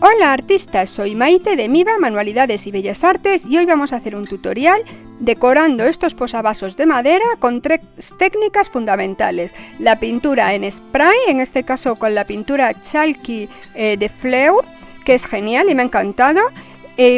Hola artistas, soy Maite de Miva Manualidades y Bellas Artes y hoy vamos a hacer un tutorial decorando estos posavasos de madera con tres técnicas fundamentales. La pintura en spray, en este caso con la pintura Chalky de Fleur, que es genial y me ha encantado.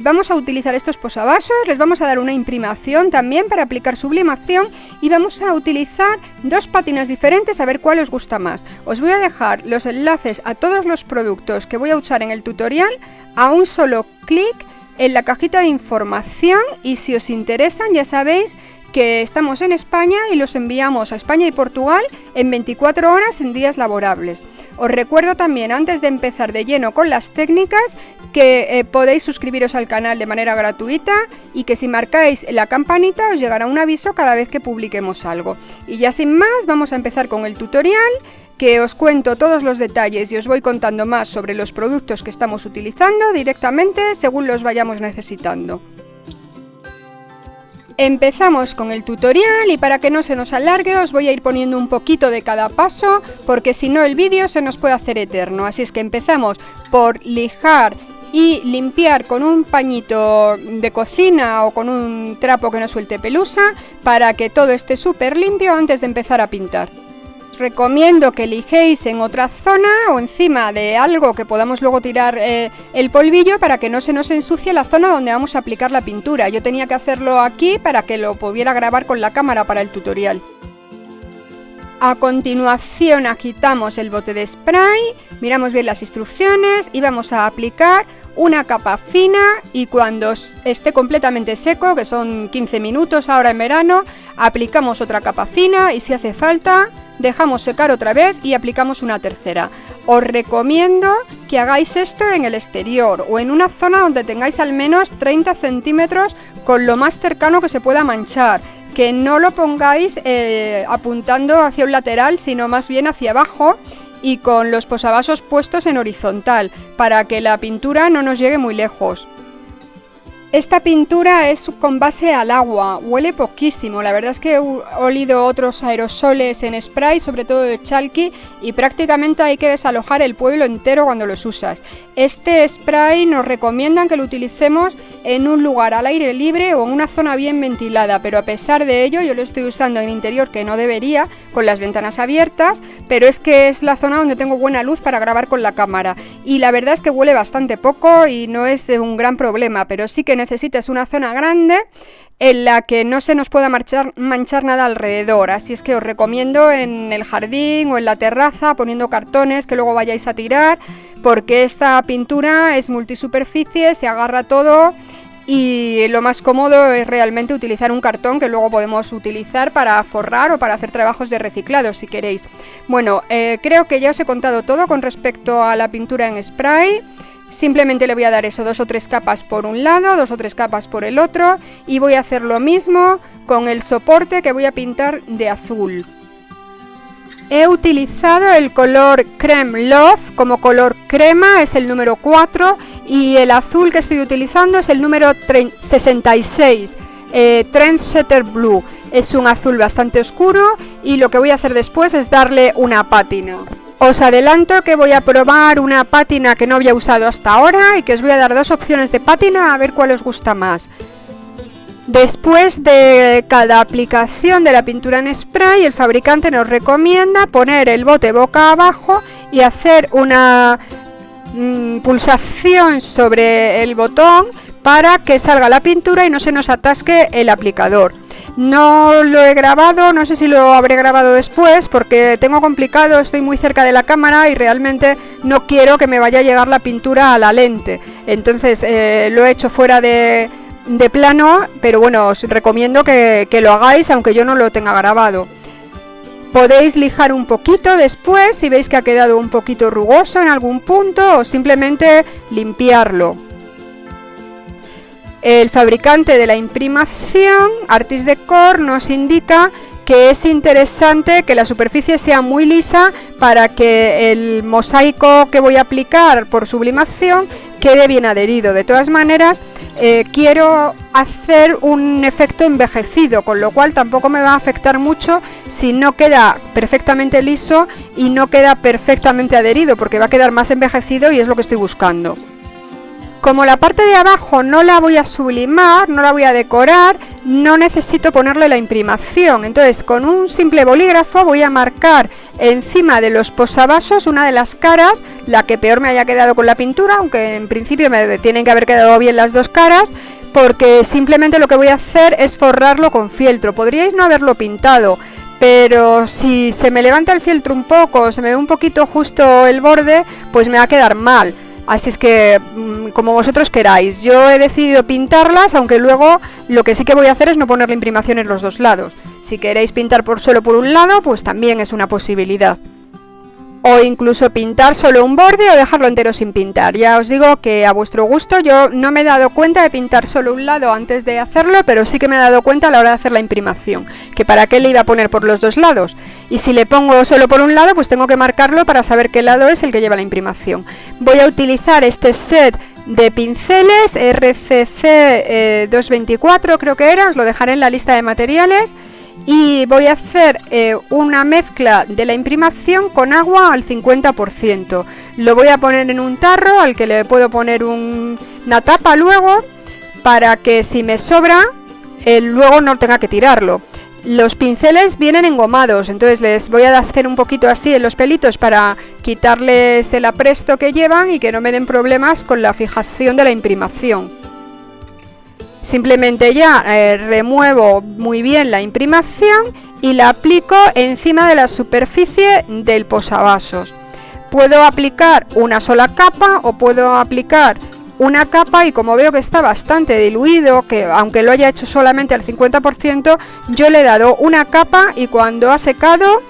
Vamos a utilizar estos posavasos, les vamos a dar una imprimación también para aplicar sublimación y vamos a utilizar dos pátinas diferentes a ver cuál os gusta más. Os voy a dejar los enlaces a todos los productos que voy a usar en el tutorial a un solo clic en la cajita de información y si os interesan ya sabéis que estamos en España y los enviamos a España y Portugal en 24 horas en días laborables. Os recuerdo también, antes de empezar de lleno con las técnicas, que podéis suscribiros al canal de manera gratuita y que si marcáis la campanita os llegará un aviso cada vez que publiquemos algo. Y ya sin más, vamos a empezar con el tutorial, que os cuento todos los detalles y os voy contando más sobre los productos que estamos utilizando directamente según los vayamos necesitando. Empezamos con el tutorial y para que no se nos alargue os voy a ir poniendo un poquito de cada paso porque si no el vídeo se nos puede hacer eterno. Así es que empezamos por lijar y limpiar con un pañito de cocina o con un trapo que no suelte pelusa para que todo esté súper limpio antes de empezar a pintar. Recomiendo que lijéis en otra zona o encima de algo que podamos luego tirar el polvillo para que no se nos ensucie la zona donde vamos a aplicar la pintura. Yo tenía que hacerlo aquí para que lo pudiera grabar con la cámara para el tutorial. A continuación agitamos el bote de spray, miramos bien las instrucciones y vamos a aplicar una capa fina y cuando esté completamente seco, que son 15 minutos ahora en verano, aplicamos otra capa fina y si hace falta dejamos secar otra vez y aplicamos una tercera. Os recomiendo que hagáis esto en el exterior o en una zona donde tengáis al menos 30 centímetros con lo más cercano que se pueda manchar. Que no lo pongáis apuntando hacia un lateral, sino más bien hacia abajo y con los posavasos puestos en horizontal para que la pintura no nos llegue muy lejos. Esta pintura es con base al agua, huele poquísimo, la verdad es que he olido otros aerosoles en spray, sobre todo de Chalky, y prácticamente hay que desalojar el pueblo entero cuando los usas. Este spray nos recomiendan que lo utilicemos en un lugar al aire libre o en una zona bien ventilada, pero a pesar de ello yo lo estoy usando en interior, que no debería, con las ventanas abiertas, pero es que es la zona donde tengo buena luz para grabar con la cámara y la verdad es que huele bastante poco y no es un gran problema, pero sí que necesitas una zona grande en la que no se nos pueda manchar nada alrededor, así es que os recomiendo en el jardín o en la terraza poniendo cartones que luego vayáis a tirar, porque esta pintura es multisuperficie, se agarra todo y lo más cómodo es realmente utilizar un cartón que luego podemos utilizar para forrar o para hacer trabajos de reciclado si queréis. Bueno, creo que ya os he contado todo con respecto a la pintura en spray. Simplemente le voy a dar eso, 2 o 3 capas por un lado, 2 o 3 capas por el otro y voy a hacer lo mismo con el soporte que voy a pintar de azul. He utilizado el color Creme Love como color crema, es el número 4 y el azul que estoy utilizando es el número 66, Trendsetter Blue. Es un azul bastante oscuro y lo que voy a hacer después es darle una pátina. Os adelanto que voy a probar una pátina que no había usado hasta ahora y que os voy a dar 2 opciones de pátina a ver cuál os gusta más. Después de cada aplicación de la pintura en spray, el fabricante nos recomienda poner el bote boca abajo y hacer una pulsación sobre el botón para que salga la pintura y no se nos atasque el aplicador. No lo he grabado, no sé si lo habré grabado después porque tengo complicado, estoy muy cerca de la cámara y realmente no quiero que me vaya a llegar la pintura a la lente. Entonces lo he hecho fuera de plano, pero bueno, os recomiendo que lo hagáis aunque yo no lo tenga grabado. Podéis lijar un poquito después si veis que ha quedado un poquito rugoso en algún punto o simplemente limpiarlo. El fabricante de la imprimación, Artist Decor, nos indica que es interesante que la superficie sea muy lisa para que el mosaico que voy a aplicar por sublimación quede bien adherido. De todas maneras, quiero hacer un efecto envejecido, con lo cual tampoco me va a afectar mucho si no queda perfectamente liso y no queda perfectamente adherido, porque va a quedar más envejecido y es lo que estoy buscando. Como la parte de abajo no la voy a sublimar, no la voy a decorar, no necesito ponerle la imprimación. Entonces, con un simple bolígrafo voy a marcar encima de los posavasos una de las caras, la que peor me haya quedado con la pintura, aunque en principio me tienen que haber quedado bien las dos caras, porque simplemente lo que voy a hacer es forrarlo con fieltro. Podríais no haberlo pintado, pero si se me levanta el fieltro un poco, se me ve un poquito justo el borde, pues me va a quedar mal. Así es que, como vosotros queráis, yo he decidido pintarlas, aunque luego lo que sí que voy a hacer es no ponerle imprimación en los dos lados. Si queréis pintar solo por un lado, pues también es una posibilidad. O incluso pintar solo un borde o dejarlo entero sin pintar. Ya os digo que a vuestro gusto. Yo no me he dado cuenta de pintar solo un lado antes de hacerlo, pero sí que me he dado cuenta a la hora de hacer la imprimación, que para qué le iba a poner por los dos lados. Y si le pongo solo por un lado, pues tengo que marcarlo para saber qué lado es el que lleva la imprimación. Voy a utilizar este set de pinceles RCC 224, creo que era, os lo dejaré en la lista de materiales. Y voy a hacer una mezcla de la imprimación con agua al 50%. Lo voy a poner en un tarro al que le puedo poner una tapa luego, para que si me sobra, luego no tenga que tirarlo. Los pinceles vienen engomados, entonces les voy a hacer un poquito así en los pelitos para quitarles el apresto que llevan y que no me den problemas con la fijación de la imprimación. Simplemente ya remuevo muy bien la imprimación y la aplico encima de la superficie del posavasos. Puedo aplicar una sola capa o puedo aplicar una capa, y como veo que está bastante diluido, que aunque lo haya hecho solamente al 50%, yo le he dado una capa, y cuando ha secado,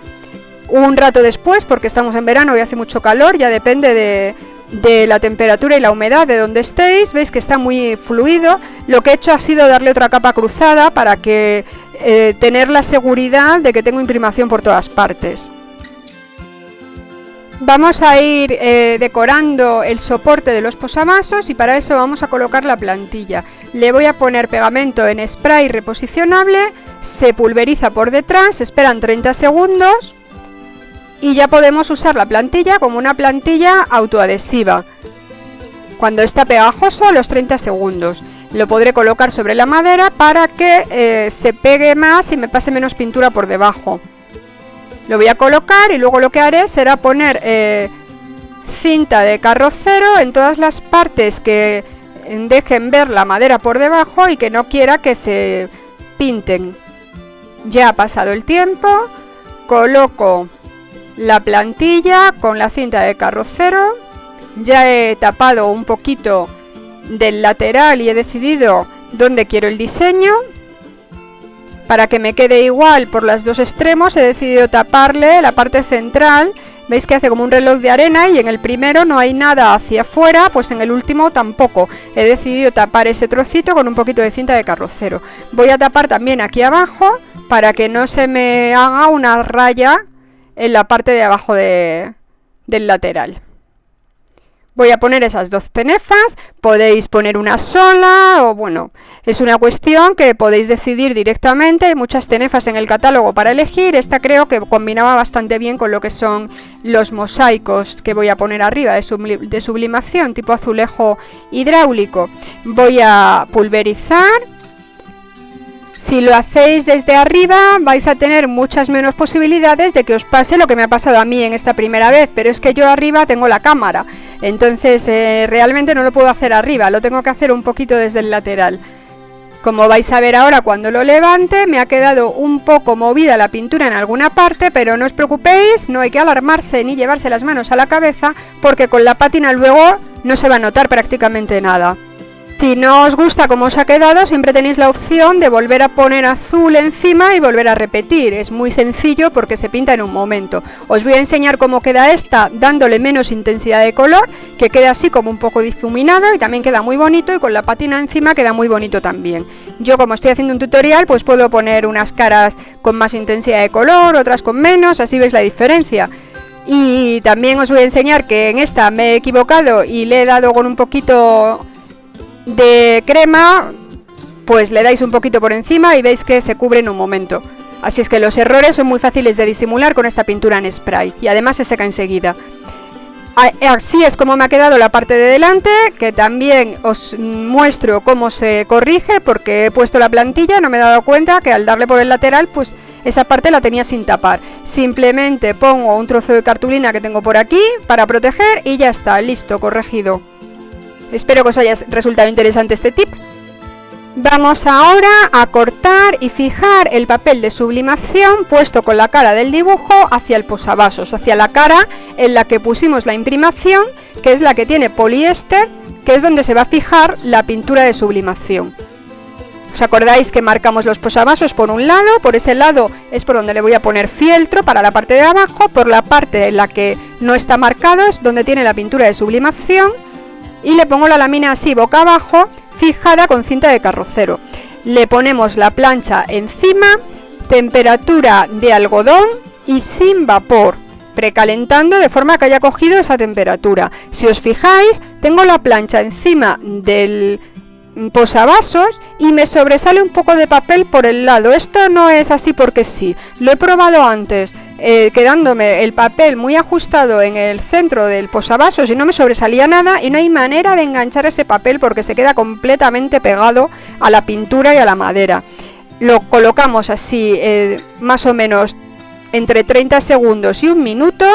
un rato después, porque estamos en verano y hace mucho calor, ya depende de la temperatura y la humedad de donde estéis, veis que está muy fluido. Lo que he hecho ha sido darle otra capa cruzada para que tener la seguridad de que tengo imprimación por todas partes. Vamos a ir decorando el soporte de los posavasos, y para eso vamos a colocar la plantilla. Le voy a poner pegamento en spray reposicionable, se pulveriza por detrás, se esperan 30 segundos y ya podemos usar la plantilla como una plantilla autoadhesiva. Cuando está pegajoso, a los 30 segundos. Lo podré colocar sobre la madera para que se pegue más y me pase menos pintura por debajo. Lo voy a colocar y luego lo que haré será poner cinta de carrocero en todas las partes que dejen ver la madera por debajo y que no quiera que se pinten. Ya ha pasado el tiempo, coloco la plantilla con la cinta de carrocero, ya he tapado un poquito del lateral y he decidido dónde quiero el diseño. Para que me quede igual por los dos extremos, he decidido taparle la parte central. Veis que hace como un reloj de arena y en el primero no hay nada hacia afuera, pues en el último tampoco. He decidido tapar ese trocito con un poquito de cinta de carrocero. Voy a tapar también aquí abajo para que no se me haga una raya en la parte de abajo del lateral. Voy a poner esas dos cenefas, podéis poner una sola, o bueno, es una cuestión que podéis decidir directamente. Hay muchas cenefas en el catálogo para elegir. Esta creo que combinaba bastante bien con lo que son los mosaicos que voy a poner arriba de sublimación, tipo azulejo hidráulico. Voy a pulverizar. Si lo hacéis desde arriba vais a tener muchas menos posibilidades de que os pase lo que me ha pasado a mí en esta primera vez, pero es que yo arriba tengo la cámara, entonces realmente no lo puedo hacer arriba, lo tengo que hacer un poquito desde el lateral. Como vais a ver ahora cuando lo levante, me ha quedado un poco movida la pintura en alguna parte, pero no os preocupéis, no hay que alarmarse ni llevarse las manos a la cabeza, porque con la pátina luego no se va a notar prácticamente nada. Si no os gusta cómo os ha quedado, siempre tenéis la opción de volver a poner azul encima y volver a repetir. Es muy sencillo porque se pinta en un momento. Os voy a enseñar cómo queda esta dándole menos intensidad de color, que queda así como un poco difuminado y también queda muy bonito, y con la pátina encima queda muy bonito también. Yo, como estoy haciendo un tutorial, pues puedo poner unas caras con más intensidad de color, otras con menos, así veis la diferencia. Y también os voy a enseñar que en esta me he equivocado y le he dado con un poquito de crema, pues le dais un poquito por encima y veis que se cubre en un momento. Así es que los errores son muy fáciles de disimular con esta pintura en spray y además se seca enseguida. Así es como me ha quedado la parte de delante, que también os muestro cómo se corrige, porque he puesto la plantilla, no me he dado cuenta que al darle por el lateral, pues esa parte la tenía sin tapar. Simplemente pongo un trozo de cartulina que tengo por aquí para proteger y ya está, listo, corregido. Espero que os haya resultado interesante este tip. Vamos ahora a cortar y fijar el papel de sublimación puesto con la cara del dibujo hacia el posavasos, hacia la cara en la que pusimos la imprimación, que es la que tiene poliéster, que es donde se va a fijar la pintura de sublimación. ¿Os acordáis que marcamos los posavasos por un lado? Por ese lado es por donde le voy a poner fieltro para la parte de abajo, por la parte en la que no está marcado es donde tiene la pintura de sublimación y le pongo la lámina así boca abajo, fijada con cinta de carrocero. Le ponemos la plancha encima, temperatura de algodón y sin vapor, precalentando de forma que haya cogido esa temperatura. Si os fijáis, tengo la plancha encima del posavasos y me sobresale un poco de papel por el lado. Esto no es así porque sí, lo he probado antes, quedándome el papel muy ajustado en el centro del posavasos y no me sobresalía nada, y no hay manera de enganchar ese papel porque se queda completamente pegado a la pintura y a la madera. Lo colocamos así más o menos entre 30 segundos y un minuto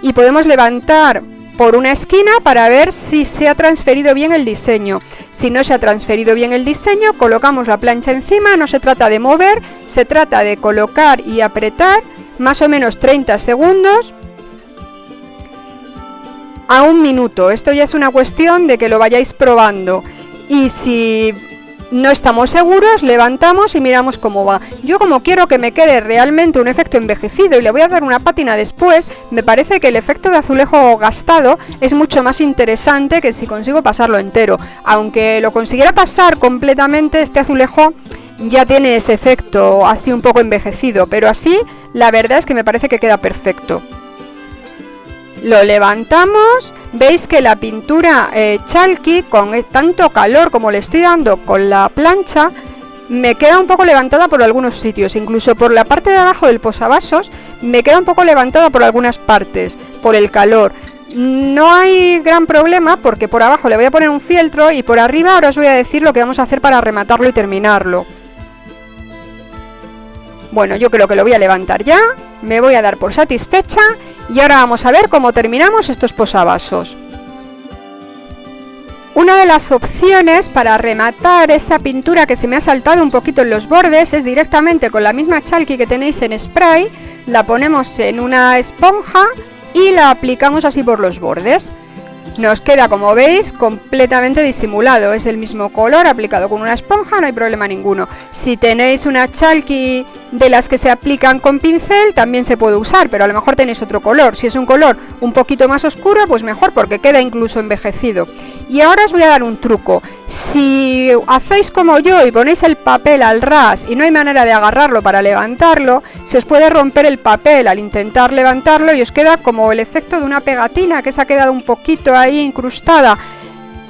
y podemos levantar por una esquina para ver si se ha transferido bien el diseño. Si no se ha transferido bien el diseño, colocamos la plancha encima. No se trata de mover, se trata de colocar y apretar más o menos 30 segundos a un minuto. Esto ya es una cuestión de que lo vayáis probando, y si no estamos seguros, levantamos y miramos cómo va. Yo, como quiero que me quede realmente un efecto envejecido y le voy a dar una pátina después, me parece que el efecto de azulejo gastado es mucho más interesante que si consigo pasarlo entero. Aunque lo consiguiera pasar completamente, este azulejo ya tiene ese efecto así un poco envejecido, pero así la verdad es que me parece que queda perfecto. Lo levantamos, veis que la pintura chalky, con tanto calor como le estoy dando con la plancha, me queda un poco levantada por algunos sitios, incluso por la parte de abajo del posavasos me queda un poco levantada por algunas partes, por el calor. No hay gran problema porque por abajo le voy a poner un fieltro y por arriba ahora os voy a decir lo que vamos a hacer para rematarlo y terminarlo. Bueno, yo creo que lo voy a levantar ya, me voy a dar por satisfecha y ahora vamos a ver cómo terminamos estos posavasos. Una de las opciones para rematar esa pintura que se me ha saltado un poquito en los bordes es directamente con la misma chalky que tenéis en spray, la ponemos en una esponja y la aplicamos así por los bordes. Nos queda, como veis, completamente disimulado. Es el mismo color aplicado con una esponja, no hay problema ninguno. Si tenéis una chalky de las que se aplican con pincel, también se puede usar, pero a lo mejor tenéis otro color. Si es un color un poquito más oscuro, pues mejor, porque queda incluso envejecido. Y ahora os voy a dar un truco. Si hacéis como yo y ponéis el papel al ras y no hay manera de agarrarlo para levantarlo, se os puede romper el papel al intentar levantarlo y os queda como el efecto de una pegatina que se ha quedado un poquito ahí incrustada.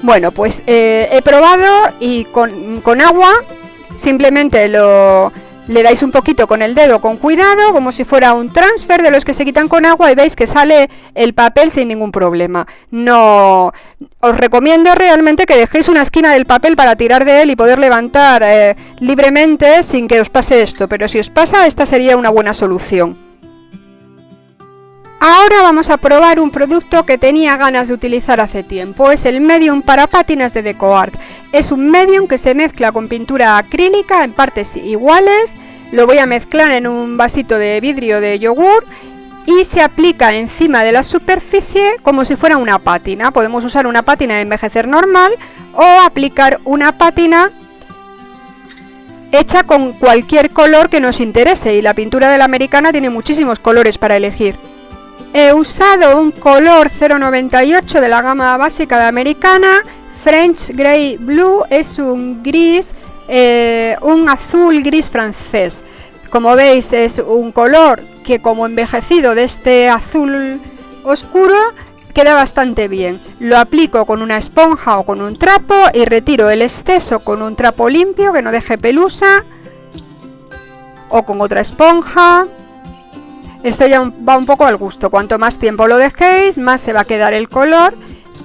Bueno, pues he probado y con agua simplemente le dais un poquito con el dedo con cuidado, como si fuera un transfer de los que se quitan con agua, y veis que sale el papel sin ningún problema. No os recomiendo realmente que dejéis una esquina del papel para tirar de él y poder levantar libremente sin que os pase esto, pero si os pasa, esta sería una buena solución. Ahora vamos a probar un producto que tenía ganas de utilizar hace tiempo. Es el medium para pátinas de DecoArt. Es un medium que se mezcla con pintura acrílica en partes iguales. Lo voy a mezclar en un vasito de vidrio de yogur y se aplica encima de la superficie como si fuera una pátina. Podemos usar una pátina de envejecer normal o aplicar una pátina hecha con cualquier color que nos interese, y la pintura de la americana tiene muchísimos colores para elegir. He usado un color 098 de la gama básica de americana. French Grey Blue es un gris, un azul gris francés. Como veis, es un color que, como envejecido de este azul oscuro, queda bastante bien. Lo aplico con una esponja o con un trapo y retiro el exceso con un trapo limpio que no deje pelusa, o con otra esponja. Esto ya va un poco al gusto. Cuanto más tiempo lo dejéis, más se va a quedar el color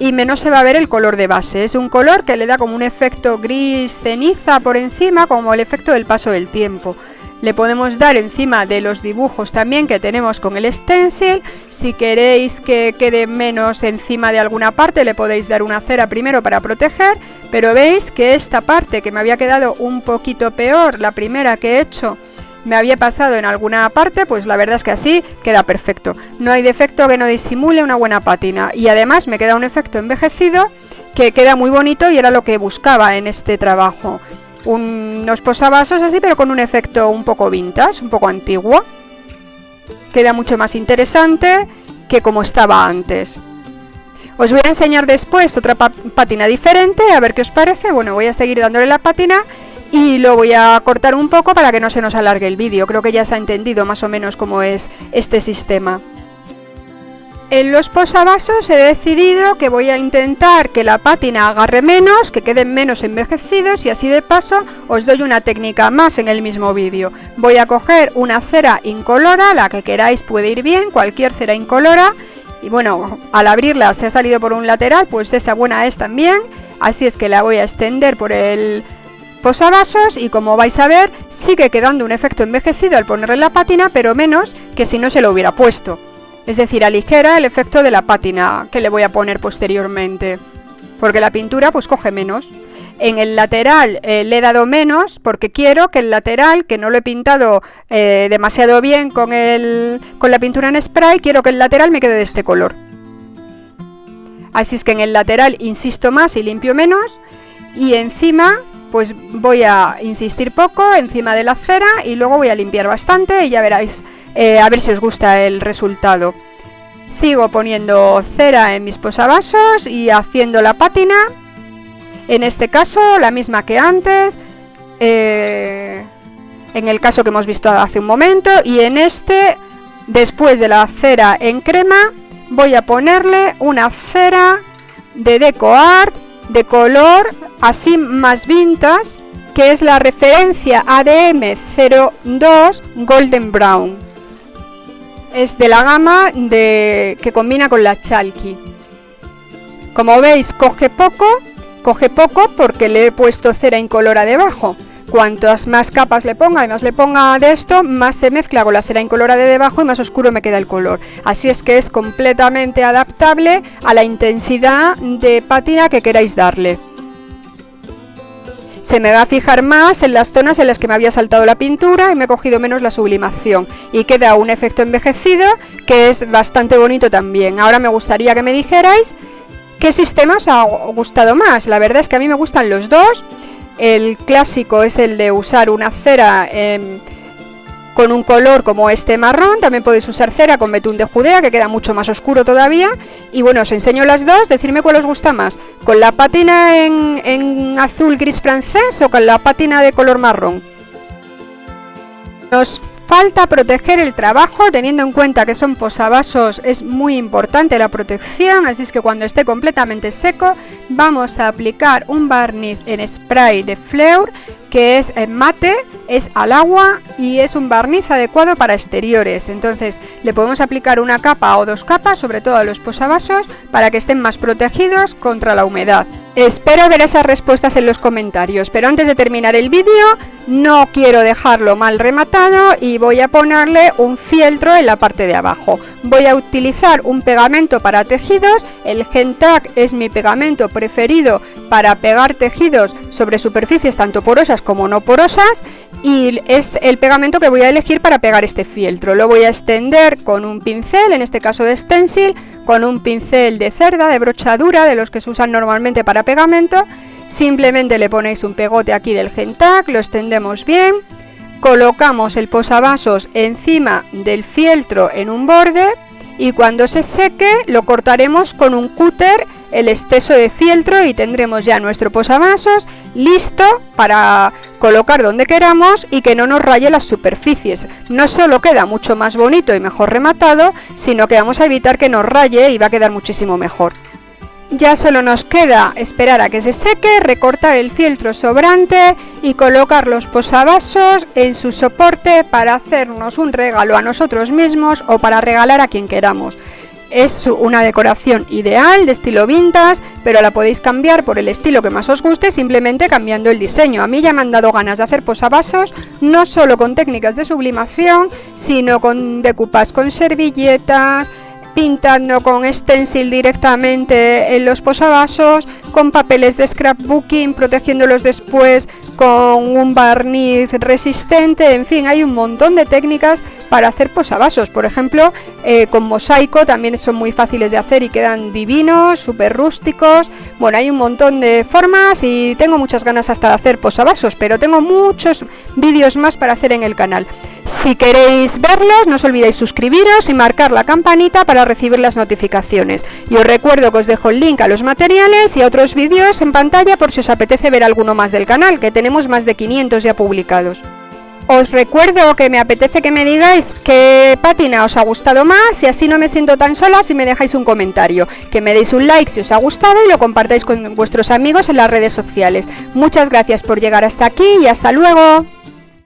y menos se va a ver el color de base. Es un color que le da como un efecto gris ceniza por encima, como el efecto del paso del tiempo. Le podemos dar encima de los dibujos también que tenemos con el stencil. Si queréis que quede menos encima de alguna parte, le podéis dar una cera primero para proteger. Pero veis que esta parte que me había quedado un poquito peor, la primera que he hecho, me había pasado en alguna parte, pues la verdad es que así queda perfecto. No hay defecto que no disimule una buena pátina. Y además me queda un efecto envejecido que queda muy bonito y era lo que buscaba en este trabajo. Unos posavasos así, pero con un efecto un poco vintage, un poco antiguo. Queda mucho más interesante que como estaba antes. Os voy a enseñar después otra pátina diferente, a ver qué os parece. Bueno, voy a seguir dándole la pátina y lo voy a cortar un poco para que no se nos alargue el vídeo. Creo que ya se ha entendido más o menos cómo es este sistema. En los posavasos he decidido que voy a intentar que la pátina agarre menos, que queden menos envejecidos y así de paso os doy una técnica más en el mismo vídeo. Voy a coger una cera incolora, la que queráis puede ir bien, cualquier cera incolora. Y bueno, al abrirla se ha salido por un lateral, pues esa buena es también. Así es que la voy a extender por el posavasos y como vais a ver sigue quedando un efecto envejecido al ponerle la pátina, pero menos que si no se lo hubiera puesto. Es decir, aligera el efecto de la pátina que le voy a poner posteriormente, porque la pintura pues coge menos. En el lateral le he dado menos porque quiero que el lateral, que no lo he pintado demasiado bien con la pintura en spray, quiero que el lateral me quede de este color. Así es que en el lateral insisto más y limpio menos, y encima pues voy a insistir poco encima de la cera y luego voy a limpiar bastante y ya veréis. A ver si os gusta el resultado. Sigo poniendo cera en mis posavasos y haciendo la pátina. En este caso la misma que antes, en el caso que hemos visto hace un momento, y en este, después de la cera en crema, voy a ponerle una cera de DecoArt de color así más vintage, que es la referencia ADM 02 Golden Brown. Es de la gama que combina con la Chalky. Como veis, coge poco porque le he puesto cera incolora debajo. Cuantas más capas le ponga y más le ponga de esto, más se mezcla con la cera incolora de debajo y más oscuro me queda el color. Así es que es completamente adaptable a la intensidad de pátina que queráis darle. Se me va a fijar más en las zonas en las que me había saltado la pintura y me he cogido menos la sublimación. Y queda un efecto envejecido que es bastante bonito también. Ahora me gustaría que me dijerais qué sistema os ha gustado más. La verdad es que a mí me gustan los dos. El clásico es el de usar una cera con un color como este marrón. También podéis usar cera con betún de Judea, que queda mucho más oscuro todavía. Y bueno, os enseño las dos, decidme cuál os gusta más, con la pátina en azul gris francés o con la pátina de color marrón. Nos falta proteger el trabajo, teniendo en cuenta que son posavasos es muy importante la protección, así es que cuando esté completamente seco vamos a aplicar un barniz en spray de Fleur, que es mate, es al agua y es un barniz adecuado para exteriores. Entonces le podemos aplicar una capa o dos capas, sobre todo a los posavasos, para que estén más protegidos contra la humedad. Espero ver esas respuestas en los comentarios, pero antes de terminar el vídeo no quiero dejarlo mal rematado y voy a ponerle un fieltro en la parte de abajo. Voy a utilizar un pegamento para tejidos, el Gentac es mi pegamento preferido para pegar tejidos sobre superficies tanto porosas como no porosas, y es el pegamento que voy a elegir para pegar este fieltro. Lo voy a extender con un pincel, en este caso de stencil, con un pincel de cerda, de brochadura, de los que se usan normalmente para pegamento. Simplemente le ponéis un pegote aquí del Gentac, lo extendemos bien, colocamos el posavasos encima del fieltro en un borde y cuando se seque lo cortaremos con un cúter el exceso de fieltro y tendremos ya nuestro posavasos listo para colocar donde queramos y que no nos raye las superficies. No solo queda mucho más bonito y mejor rematado, sino que vamos a evitar que nos raye y va a quedar muchísimo mejor. Ya solo nos queda esperar a que se seque, recortar el fieltro sobrante y colocar los posavasos en su soporte para hacernos un regalo a nosotros mismos o para regalar a quien queramos. Es una decoración ideal de estilo vintage, pero la podéis cambiar por el estilo que más os guste simplemente cambiando el diseño. A mí ya me han dado ganas de hacer posavasos, no solo con técnicas de sublimación, sino con decoupage con servilletas, pintando con stencil directamente en los posavasos, con papeles de scrapbooking, protegiéndolos después con un barniz resistente. En fin, hay un montón de técnicas para hacer posavasos. Por ejemplo, con mosaico también son muy fáciles de hacer y quedan divinos, súper rústicos. Bueno, hay un montón de formas y tengo muchas ganas hasta de hacer posavasos, pero tengo muchos vídeos más para hacer en el canal. Si queréis verlos, no os olvidéis suscribiros y marcar la campanita para recibir las notificaciones. Y os recuerdo que os dejo el link a los materiales y a otros vídeos en pantalla por si os apetece ver alguno más del canal, que tenemos más de 500 ya publicados. Os recuerdo que me apetece que me digáis qué pátina os ha gustado más y así no me siento tan sola si me dejáis un comentario. Que me deis un like si os ha gustado y lo compartáis con vuestros amigos en las redes sociales. Muchas gracias por llegar hasta aquí y hasta luego.